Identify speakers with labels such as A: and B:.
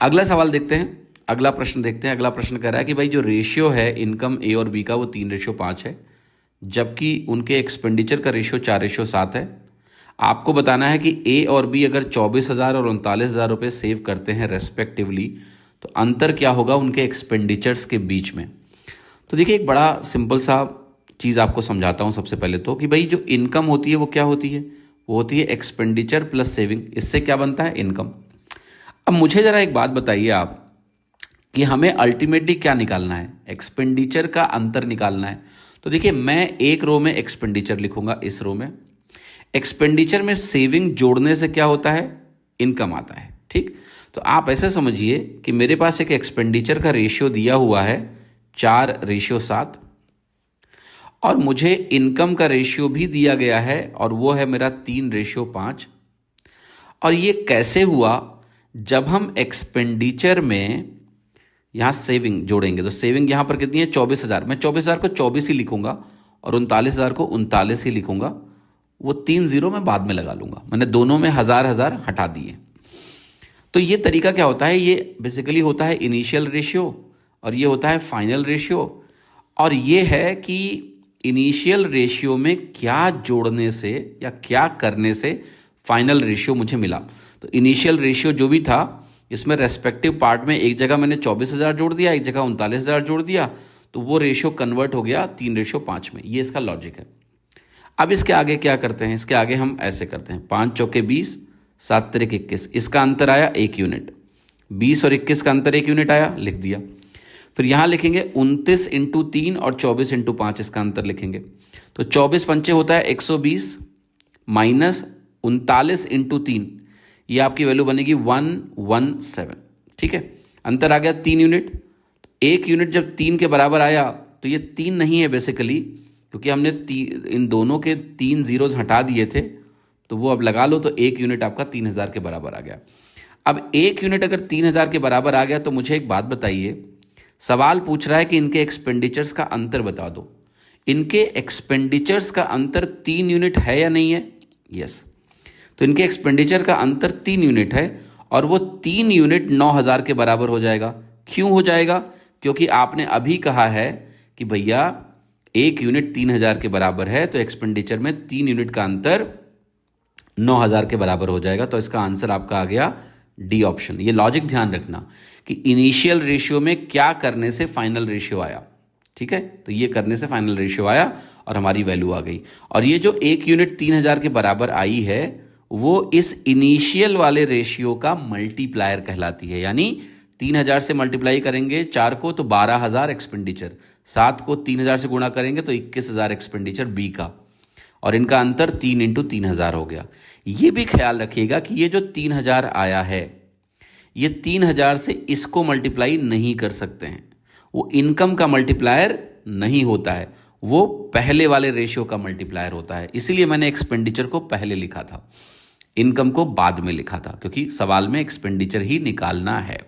A: अगला सवाल देखते हैं, अगला प्रश्न देखते हैं। अगला प्रश्न कह रहा है कि भाई जो रेशियो है इनकम ए और बी का वो 3:5 है, जबकि उनके एक्सपेंडिचर का रेशियो 4:7 है। आपको बताना है कि ए और बी अगर 24,000 और 39,000 रुपये सेव करते हैं रेस्पेक्टिवली, तो अंतर क्या होगा उनके एक्सपेंडिचर्स के बीच में। तो देखिए, एक बड़ा सिंपल सा चीज़ आपको समझाता हूँ सबसे पहले तो, कि भाई जो इनकम होती है वो क्या होती है, वो होती है एक्सपेंडिचर प्लस सेविंग। इससे क्या बनता है, इनकम। अब मुझे ज़रा एक बात बताइए आप, कि हमें अल्टीमेटली क्या निकालना है, एक्सपेंडिचर का अंतर निकालना है। तो देखिए, मैं एक रो में एक्सपेंडिचर लिखूंगा, इस रो में एक्सपेंडिचर में सेविंग जोड़ने से क्या होता है, इनकम आता है। ठीक, तो आप ऐसे समझिए कि मेरे पास एक एक्सपेंडिचर का रेशियो दिया हुआ है 4:7, और मुझे इनकम का रेशियो भी दिया गया है और वो है मेरा 3:5। और ये कैसे हुआ, जब हम एक्सपेंडिचर में यहाँ सेविंग जोड़ेंगे, तो सेविंग यहाँ पर कितनी है, 24,000। मैं 24,000 को 24 ही लिखूंगा और 39,000 को 39 ही लिखूंगा। वो 3 जीरो मैं बाद में लगा लूंगा, मैंने दोनों में 1,000 हटा दिए। तो ये तरीका क्या होता है, ये बेसिकली होता है इनिशियल रेशियो और ये होता है फाइनल रेशियो। और ये है कि इनिशियल रेशियो में क्या जोड़ने से या क्या करने से फाइनल रेशियो मुझे मिला। तो इनिशियल रेशियो जो भी था, इसमें रेस्पेक्टिव पार्ट में एक जगह मैंने 24,000 जोड़ दिया, एक जगह 39,000 जोड़ दिया, तो वो रेशियो कन्वर्ट हो गया 3:5 में। ये इसका लॉजिक है। अब इसके आगे क्या करते हैं, इसके आगे हम ऐसे करते हैं, 5 चौके 20, 7 तिरिक 21, इसका अंतर आया 1 यूनिट। 20 और 21 का अंतर 1 यूनिट आया, लिख दिया। फिर यहाँ लिखेंगे 29 इंटू 3 और 24 इंटू 5, इसका अंतर लिखेंगे। तो 24 पंचे होता है 120 माइनस 39 इंटू 3, ये आपकी वैल्यू बनेगी 117। ठीक है, अंतर आ गया 3 यूनिट। 1 यूनिट जब 3 के बराबर आया तो ये 3 नहीं है बेसिकली, क्योंकि हमने इन दोनों के 3 जीरोज हटा दिए थे, तो वो अब लगा लो, तो 1 यूनिट आपका 3,000 के बराबर आ गया। अब 1 यूनिट अगर 3,000 के बराबर आ गया, तो मुझे एक बात बताइए, सवाल पूछ रहा है कि इनके एक्सपेंडिचर्स का अंतर बता दो। इनके एक्सपेंडिचर्स का अंतर 3 यूनिट है या नहीं है, यस। तो इनके एक्सपेंडिचर का अंतर 3 यूनिट है और वो 3 यूनिट 9,000 के बराबर हो जाएगा। क्यों हो जाएगा, क्योंकि आपने अभी कहा है कि भैया 1 यूनिट 3,000 के बराबर है, तो एक्सपेंडिचर में 3 यूनिट का अंतर 9,000 के बराबर हो जाएगा। तो इसका आंसर आपका आ गया डी ऑप्शन। ये लॉजिक ध्यान रखना कि इनिशियल रेशियो में क्या करने से फाइनल रेशियो आया। ठीक है, तो ये करने से फाइनल रेशियो आया और हमारी वैल्यू आ गई। और ये जो 1 यूनिट 3,000 के बराबर आई है, वो इस इनिशियल वाले रेशियो का मल्टीप्लायर कहलाती है। यानी 3,000 से मल्टीप्लाई करेंगे 4 को तो 12,000 एक्सपेंडिचर, 7 को 3,000 से गुणा करेंगे तो 21,000 एक्सपेंडिचर बी का, और इनका अंतर 3 इंटू 3,000 हो गया। ये भी ख्याल रखिएगा कि ये जो 3,000 आया है, ये 3,000 से इसको मल्टीप्लाई नहीं कर सकते हैं, वो इनकम का मल्टीप्लायर नहीं होता है, वो पहले वाले रेशियो का मल्टीप्लायर होता है। इसीलिए मैंने एक्सपेंडिचर को पहले लिखा था, इनकम को बाद में लिखा था, क्योंकि सवाल में एक्सपेंडिचर ही निकालना है।